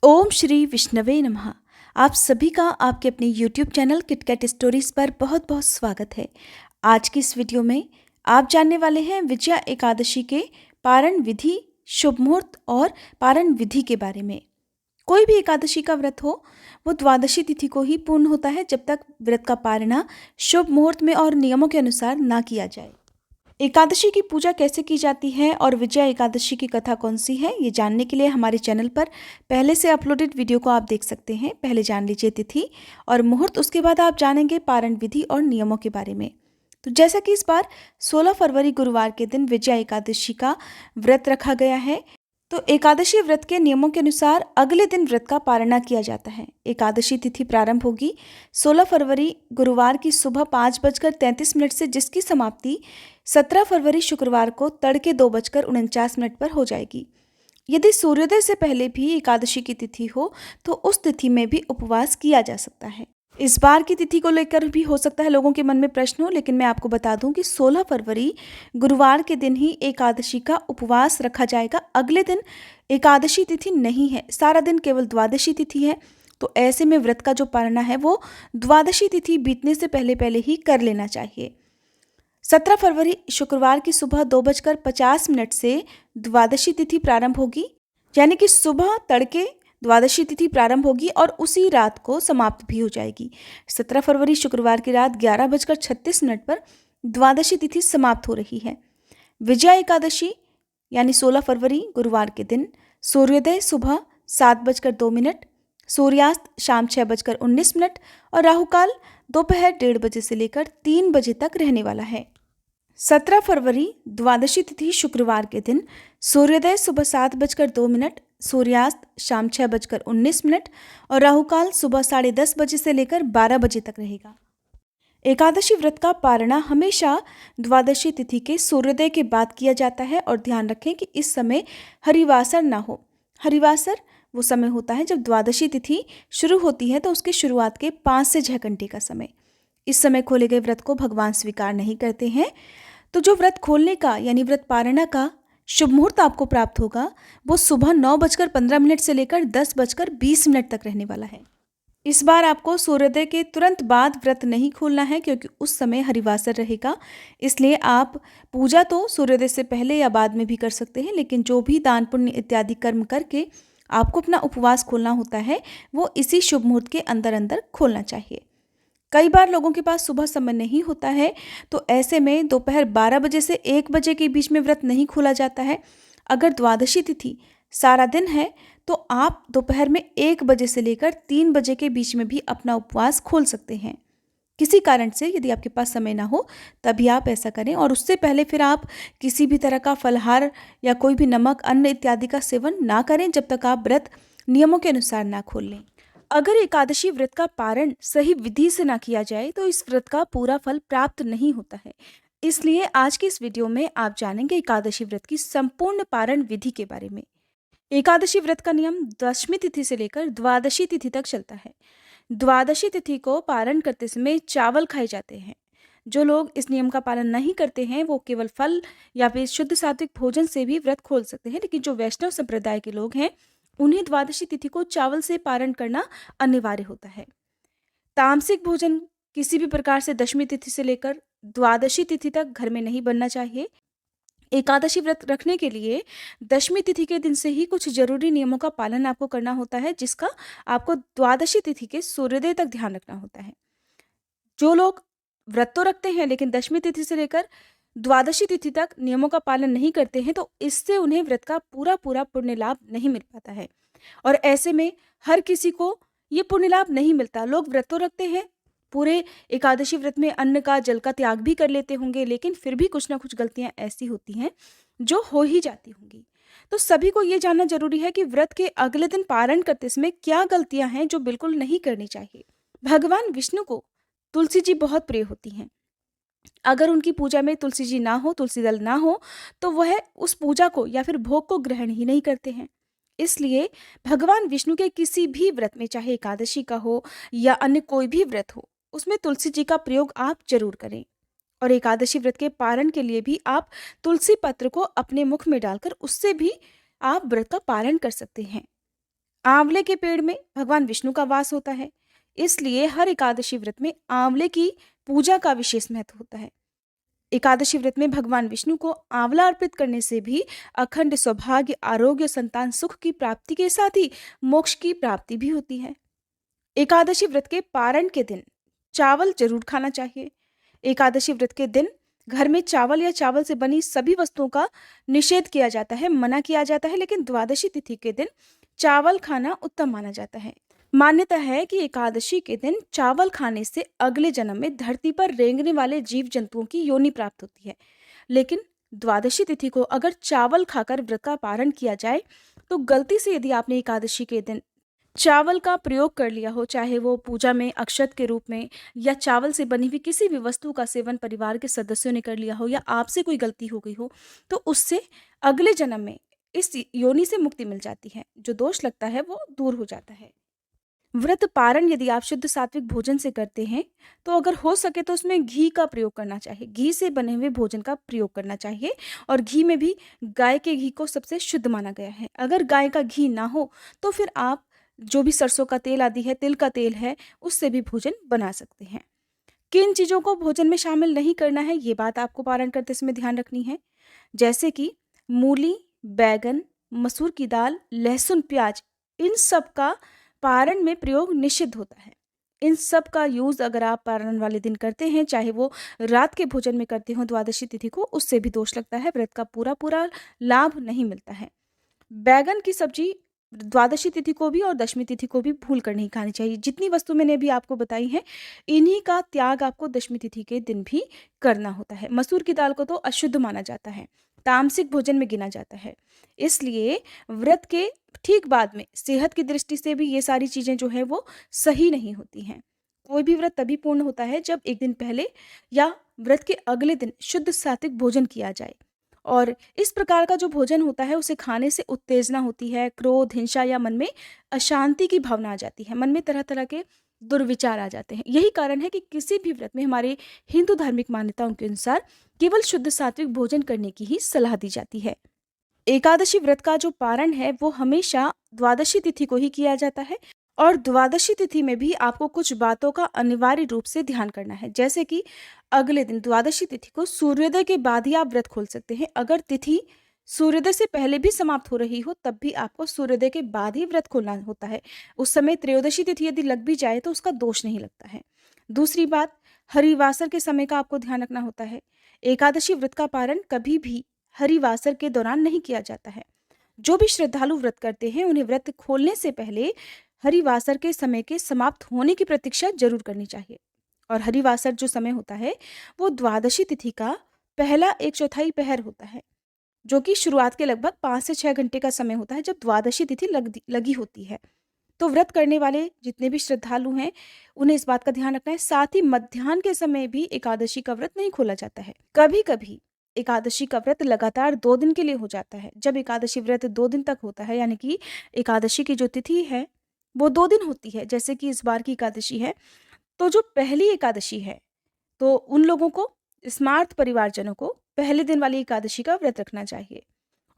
ओम श्री विष्णवे नमः। आप सभी का आपके अपने YouTube चैनल किटकैट स्टोरीज पर बहुत बहुत स्वागत है। आज की इस वीडियो में आप जानने वाले हैं विजया एकादशी के पारण विधि, शुभ मुहूर्त और पारण विधि के बारे में। कोई भी एकादशी का व्रत हो वो द्वादशी तिथि को ही पूर्ण होता है जब तक व्रत का पारणा शुभ मुहूर्त में और नियमों के अनुसार ना किया जाए। एकादशी की पूजा कैसे की जाती है और विजया एकादशी की कथा कौन सी है, ये जानने के लिए हमारे चैनल पर पहले से अपलोडेड वीडियो को आप देख सकते हैं। पहले जान लीजिए तिथि और मुहूर्त, उसके बाद आप जानेंगे पारण विधि और नियमों के बारे में। तो जैसा कि इस बार 16 फरवरी गुरुवार के दिन विजया एकादशी का व्रत रखा गया है, तो एकादशी व्रत के नियमों के अनुसार अगले दिन व्रत का पारणा किया जाता है। एकादशी तिथि प्रारंभ होगी 16 फरवरी गुरुवार की सुबह 5:33 से, जिसकी समाप्ति 17 फरवरी शुक्रवार को तड़के 2:49 पर हो जाएगी। यदि सूर्योदय से पहले भी एकादशी की तिथि हो तो उस तिथि में भी उपवास किया जा सकता है। इस बार की तिथि को लेकर भी हो सकता है लोगों के मन में प्रश्न हो, लेकिन मैं आपको बता दूं कि 16 फरवरी गुरुवार के दिन ही एकादशी का उपवास रखा जाएगा। अगले दिन एकादशी तिथि नहीं है, सारा दिन केवल द्वादशी तिथि है। तो ऐसे में व्रत का जो पारणा है वो द्वादशी तिथि बीतने से पहले पहले ही कर लेना चाहिए। 17 फरवरी शुक्रवार की सुबह 2:50 से द्वादशी तिथि प्रारंभ होगी, यानी कि सुबह तड़के द्वादशी तिथि प्रारंभ होगी और उसी रात को समाप्त भी हो जाएगी। 17 फरवरी शुक्रवार की रात 11:36 पर द्वादशी तिथि समाप्त हो रही है। विजया एकादशी यानी 16 फरवरी गुरुवार के दिन सूर्योदय सुबह 7:02, सूर्यास्त शाम 6:19 और राहुकाल दोपहर 1:30 बजे से लेकर 3 बजे तक रहने वाला है। 17 फरवरी द्वादशी तिथि शुक्रवार के दिन सूर्योदय सुबह 7:02, सूर्यास्त शाम 6:19 और राहुकाल सुबह 10:30 बजे से लेकर 12 बजे तक रहेगा। एकादशी व्रत का पारणा हमेशा द्वादशी तिथि के सूर्योदय के बाद किया जाता है और ध्यान रखें कि इस समय हरिवासर ना हो। हरिवासर वो समय होता है जब द्वादशी तिथि शुरू होती है, तो उसके शुरुआत के 5 से 6 घंटे का समय। इस समय खोले गए व्रत को भगवान स्वीकार नहीं करते हैं। तो जो व्रत खोलने का यानी व्रत पारणा का शुभ मुहूर्त आपको प्राप्त होगा वो सुबह 9:15 से लेकर 10:20 तक रहने वाला है। इस बार आपको सूर्योदय के तुरंत बाद व्रत नहीं खोलना है, क्योंकि उस समय हरिवासर रहेगा। इसलिए आप पूजा तो सूर्योदय से पहले या बाद में भी कर सकते हैं, लेकिन जो भी दान पुण्य इत्यादि कर्म करके आपको अपना उपवास खोलना होता है वो इसी शुभ मुहूर्त के अंदर अंदर खोलना चाहिए। कई बार लोगों के पास सुबह समय नहीं होता है, तो ऐसे में दोपहर 12 बजे से 1 बजे के बीच में व्रत नहीं खोला जाता है। अगर द्वादशी तिथि सारा दिन है तो आप दोपहर में 1 बजे से लेकर 3 बजे के बीच में भी अपना उपवास खोल सकते हैं। किसी कारण से यदि आपके पास समय ना हो तभी आप ऐसा करें, और उससे पहले फिर आप किसी भी तरह का फलहार या कोई भी नमक अन्न इत्यादि का सेवन ना करें जब तक आप व्रत नियमों के अनुसार ना खोल लें। अगर एकादशी व्रत का पारण सही विधि से ना किया जाए तो इस व्रत का पूरा फल प्राप्त नहीं होता है। इसलिए आज की इस वीडियो में आप जानेंगे एकादशी व्रत की संपूर्ण पारण विधि के बारे में। एकादशी व्रत का नियम दशमी तिथि से लेकर द्वादशी तिथि तक चलता है। द्वादशी तिथि को पारण करते समय चावल खाए जाते हैं। जो लोग इस नियम का पालन नहीं करते हैं वो केवल फल या फिर शुद्ध सात्विक भोजन से भी व्रत खोल सकते हैं, लेकिन जो वैष्णव संप्रदाय के लोग हैं उन्हें द्वादशी तिथि को चावल से पारण करना अनिवार्य होता है। तामसिक भोजन किसी भी प्रकार से दशमी तिथि से लेकर द्वादशी तिथि तक घर में नहीं बनना चाहिए। एकादशी व्रत रखने के लिए दशमी तिथि के दिन से ही कुछ जरूरी नियमों का पालन आपको करना होता है, जिसका आपको द्वादशी तिथि के सूर्योदय तक ध्यान रखना होता है। जो लोग व्रत तो रखते हैं लेकिन दशमी तिथि से लेकर द्वादशी तिथि तक नियमों का पालन नहीं करते हैं, तो इससे उन्हें व्रत का पूरा पूरा पुण्य लाभ नहीं मिल पाता है। और ऐसे में हर किसी को ये पुण्य लाभ नहीं मिलता। लोग व्रत तो रखते हैं, पूरे एकादशी व्रत में अन्न का जल का त्याग भी कर लेते होंगे, लेकिन फिर भी कुछ ना कुछ गलतियां ऐसी होती हैं जो हो ही जाती होंगी। तो सभी को ये जानना जरूरी है कि व्रत के अगले दिन पारण करते समय क्या गलतियां हैं जो बिल्कुल नहीं करनी चाहिए। भगवान विष्णु को तुलसी जी बहुत प्रिय होती हैं। अगर उनकी पूजा में तुलसी जी ना हो, तुलसी दल ना हो, तो वह उस पूजा को या फिर भोग को ग्रहण ही नहीं करते हैं। इसलिए भगवान विष्णु के किसी भी व्रत में, चाहे एकादशी का हो या अन्य कोई भी व्रत हो, उसमें तुलसी जी का प्रयोग आप जरूर करें। और एकादशी व्रत के पारण के लिए भी आप तुलसी पत्र को अपने मुख में डालकर उससे भी आप व्रत का पारण कर सकते हैं। आंवले के पेड़ में भगवान विष्णु का वास होता है, इसलिए हर एकादशी व्रत में आंवले की पूजा का विशेष महत्व होता है। एकादशी व्रत में भगवान विष्णु को आंवला अर्पित करने से भी अखंड सौभाग्य, आरोग्य, संतान सुख की प्राप्ति के साथ ही मोक्ष की प्राप्ति भी होती है। एकादशी व्रत के पारण के दिन चावल जरूर खाना चाहिए। एकादशी व्रत के दिन घर में चावल या चावल से बनी सभी वस्तुओं का निषेध किया जाता है, मना किया जाता है, लेकिन द्वादशी तिथि के दिन चावल खाना उत्तम माना जाता है। मान्यता है कि एकादशी के दिन चावल खाने से अगले जन्म में धरती पर रेंगने वाले जीव जंतुओं की योनि प्राप्त होती है। लेकिन द्वादशी तिथि को अगर चावल खाकर व्रत का पारण किया जाए तो गलती से यदि आपने एकादशी के दिन चावल का प्रयोग कर लिया हो, चाहे वो पूजा में अक्षत के रूप में या चावल से बनी हुई किसी भी वस्तु का सेवन परिवार के सदस्यों ने कर लिया हो या आपसे कोई गलती हो गई हो, तो उससे अगले जन्म में इस योनि से मुक्ति मिल जाती है। जो दोष लगता है वो दूर हो जाता है। व्रत पारण यदि आप शुद्ध सात्विक भोजन से करते हैं तो अगर हो सके तो उसमें घी का प्रयोग करना चाहिए। घी से बने हुए भोजन का प्रयोग करना चाहिए और घी में भी गाय के घी को सबसे शुद्ध माना गया है। अगर गाय का घी ना हो तो फिर आप जो भी सरसों का तेल आदि है, तिल का तेल है, उससे भी भोजन बना सकते हैं। किन चीज़ों को भोजन में शामिल नहीं करना है, ये बात आपको पारण करते समय ध्यान रखनी है। जैसे कि मूली, बैगन, मसूर की दाल, लहसुन, प्याज, इन सब का पारण में प्रयोग निषिद्ध होता है। इन सब का यूज़ अगर आप पारण वाले दिन करते हैं, चाहे वो रात के भोजन में करते हो द्वादशी तिथि को, उससे भी दोष लगता है, व्रत का पूरा पूरा लाभ नहीं मिलता है। बैगन की सब्जी द्वादशी तिथि को भी और दशमी तिथि को भी भूल कर नहीं खानी चाहिए। जितनी वस्तु मैंने अभी आपको बताई है, इन्हीं का त्याग आपको दशमी तिथि के दिन भी करना होता है। मसूर की दाल को तो अशुद्ध माना जाता है, तामसिक भोजन में गिना जाता है, इसलिए व्रत के ठीक बाद में सेहत की दृष्टि से भी ये सारी चीज़ें जो है वो सही नहीं होती हैं। कोई भी व्रत तभी पूर्ण होता है जब एक दिन पहले या व्रत के अगले दिन शुद्ध सात्विक भोजन किया जाए। और इस प्रकार का जो भोजन होता है उसे खाने से उत्तेजना होती है, क्रोध, हिंसा या मन में अशांति की भावना आ जाती है, मन में तरह तरह के दुर्विचार आ जाते हैं। यही कारण है कि किसी भी व्रत में हमारे हिंदू धार्मिक मान्यताओं के अनुसार केवल शुद्ध सात्विक भोजन करने की ही सलाह दी जाती है। एकादशी व्रत का जो पारण है वो हमेशा द्वादशी तिथि को ही किया जाता है और द्वादशी तिथि में भी आपको कुछ बातों का अनिवार्य रूप से ध्यान करना है। जैसे कि अगले दिन द्वादशी तिथि को सूर्योदय के बाद ही आप व्रत खोल सकते हैं। अगर तिथि सूर्योदय से पहले भी समाप्त हो रही हो तब भी आपको सूर्योदय के बाद ही व्रत खोलना होता है। उस समय त्रयोदशी तिथि यदि लग भी जाए तो उसका दोष नहीं लगता है। दूसरी बात, हरिवासर के समय का आपको ध्यान रखना होता है। एकादशी व्रत का पारण कभी भी हरिवासर के दौरान नहीं किया जाता है। जो भी श्रद्धालु व्रत करते हैं उन्हें व्रत खोलने से पहले हरिवासर के समय के समाप्त होने की प्रतीक्षा जरूर करनी चाहिए। और हरिवासर जो समय होता है वो द्वादशी तिथि का पहला 1/4 पहर होता है, जो कि शुरुआत के लगभग 5 से 6 घंटे का समय होता है जब द्वादशी तिथि लगी होती है। तो व्रत करने वाले जितने भी श्रद्धालु हैं उन्हें इस बात का ध्यान रखना है। साथ ही मध्याह्न के समय भी एकादशी का व्रत नहीं खोला जाता है। कभी कभी एकादशी का व्रत लगातार 2 दिन के लिए हो जाता है। जब एकादशी व्रत 2 दिन तक होता है, यानी कि एकादशी की जो तिथि है वो 2 दिन होती है, जैसे कि इस बार की एकादशी है, तो जो पहली एकादशी है तो उन लोगों को, स्मार्त परिवारजनों को पहले दिन वाली एकादशी का व्रत रखना चाहिए।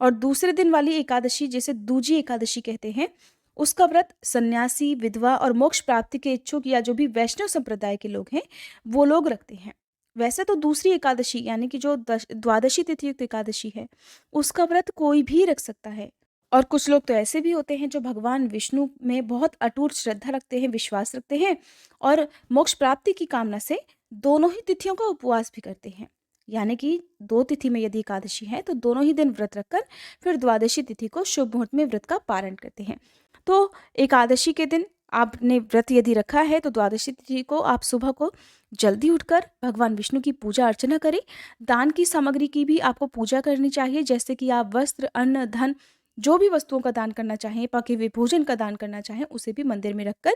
और दूसरे दिन वाली एकादशी, जिसे दूजी एकादशी कहते हैं, उसका व्रत सन्यासी, विधवा और मोक्ष प्राप्ति के इच्छुक या जो भी वैष्णव संप्रदाय के लोग हैं वो लोग रखते हैं। वैसे तो दूसरी एकादशी यानी कि जो द्वादशी तिथि युक्त एकादशी है उसका व्रत कोई भी रख सकता है। और कुछ लोग तो ऐसे भी होते हैं जो भगवान विष्णु में बहुत अटूट श्रद्धा रखते हैं, विश्वास रखते हैं और मोक्ष प्राप्ति की कामना से दोनों ही तिथियों का उपवास भी करते हैं। यानी कि 2 तिथि में यदि एकादशी है तो दोनों ही दिन व्रत रखकर फिर द्वादशी तिथि को शुभ मुहूर्त में व्रत का पारण करते हैं। तो एकादशी के दिन आपने व्रत यदि रखा है तो द्वादशी तिथि को आप सुबह को जल्दी उठकर भगवान विष्णु की पूजा अर्चना करें। दान की सामग्री की भी आपको पूजा करनी चाहिए, जैसे कि आप वस्त्र, अन्न, धन, जो भी वस्तुओं का दान करना चाहें, पके हुए भोजन का दान करना चाहें, उसे भी मंदिर में रखकर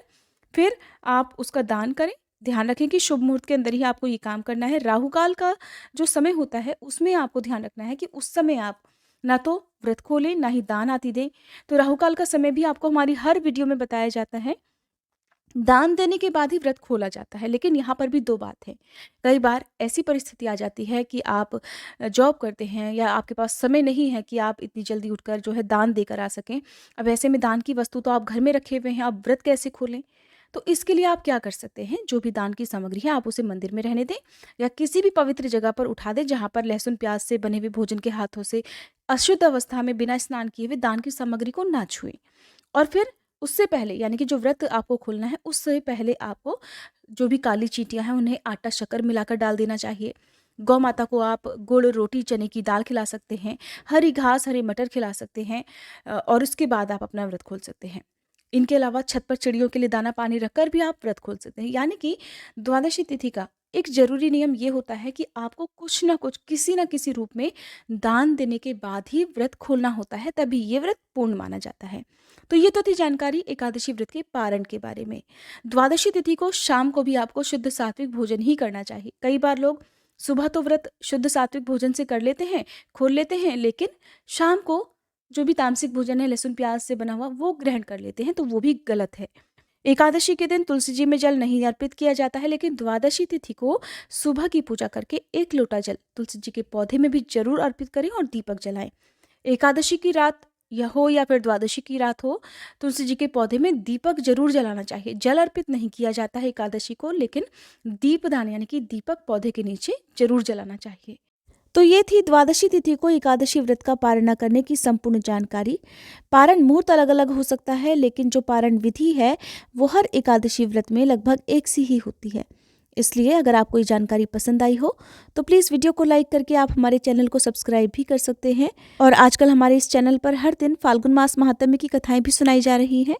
फिर आप उसका दान करें। ध्यान रखें कि शुभ मुहूर्त के अंदर ही आपको ये काम करना है। राहु काल का जो समय होता है उसमें आपको ध्यान रखना है कि उस समय आप ना तो व्रत खोलें ना ही दान आदि दें। तो राहु काल का समय भी आपको हमारी हर वीडियो में बताया जाता है। दान देने के बाद ही व्रत खोला जाता है। लेकिन यहाँ पर भी 2 बात है। कई बार ऐसी परिस्थिति आ जाती है कि आप जॉब करते हैं या आपके पास समय नहीं है कि आप इतनी जल्दी उठकर जो है दान देकर आ सकें। अब ऐसे में दान की वस्तु तो आप घर में रखे हुए हैं, आप व्रत कैसे खोलें? तो इसके लिए आप क्या कर सकते हैं, जो भी दान की सामग्री है आप उसे मंदिर में रहने दें या किसी भी पवित्र जगह पर उठा दें जहाँ पर लहसुन प्याज से बने हुए भोजन के हाथों से अशुद्ध अवस्था में बिना स्नान किए हुए दान की सामग्री को ना छुएँ। और फिर उससे पहले यानी कि जो व्रत आपको खोलना है उससे पहले आपको जो भी काली चींटियाँ हैं उन्हें आटा शक्कर मिलाकर डाल देना चाहिए। गौ माता को आप गुड़, रोटी, चने की दाल खिला सकते हैं, हरी घास, हरे मटर खिला सकते हैं और उसके बाद आप अपना व्रत खोल सकते हैं। इनके अलावा छत पर चिड़ियों के लिए दाना पानी रखकर भी आप व्रत खोल सकते हैं। यानी कि द्वादशी तिथि का एक ज़रूरी नियम ये होता है कि आपको कुछ ना कुछ, किसी न किसी रूप में दान देने के बाद ही व्रत खोलना होता है, तभी ये व्रत पूर्ण माना जाता है। तो ये तो थी जानकारी एकादशी व्रत के पारण के बारे में। द्वादशी तिथि को शाम को भी आपको शुद्ध सात्विक भोजन ही करना चाहिए। कई बार लोग सुबह तो व्रत शुद्ध सात्विक भोजन से कर लेते हैं, खोल लेते हैं, लेकिन शाम को जो भी तामसिक भोजन है लहसुन प्याज से बना हुआ वो ग्रहण कर लेते हैं, तो वो भी गलत है। एकादशी के दिन तुलसी जी में जल नहीं अर्पित किया जाता है, लेकिन द्वादशी तिथि को सुबह की पूजा करके 1 लोटा जल तुलसी जी के पौधे में भी जरूर अर्पित करें और दीपक जलाएं। एकादशी की रात या फिर द्वादशी की रात हो, तुलसी जी के पौधे में दीपक जरूर जलाना चाहिए। जल अर्पित नहीं किया जाता है एकादशी को, लेकिन दीपदान यानी कि दीपक पौधे के नीचे जरूर जलाना चाहिए। तो ये थी द्वादशी तिथि को एकादशी व्रत का पारण न करने की संपूर्ण जानकारी। पारण मुहूर्त अलग अलग हो सकता है, लेकिन जो पारण विधि है वो हर एकादशी व्रत में लगभग एक सी ही होती है। इसलिए अगर आपको ये जानकारी पसंद आई हो तो प्लीज़ वीडियो को लाइक करके आप हमारे चैनल को सब्सक्राइब भी कर सकते हैं। और आजकल हमारे इस चैनल पर हर दिन फाल्गुन मास महात्म्य की कथाएं भी सुनाई जा रही हैं।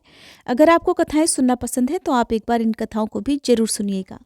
अगर आपको कथाएं सुनना पसंद है तो आप एक बार इन कथाओं को भी जरूर सुनिएगा।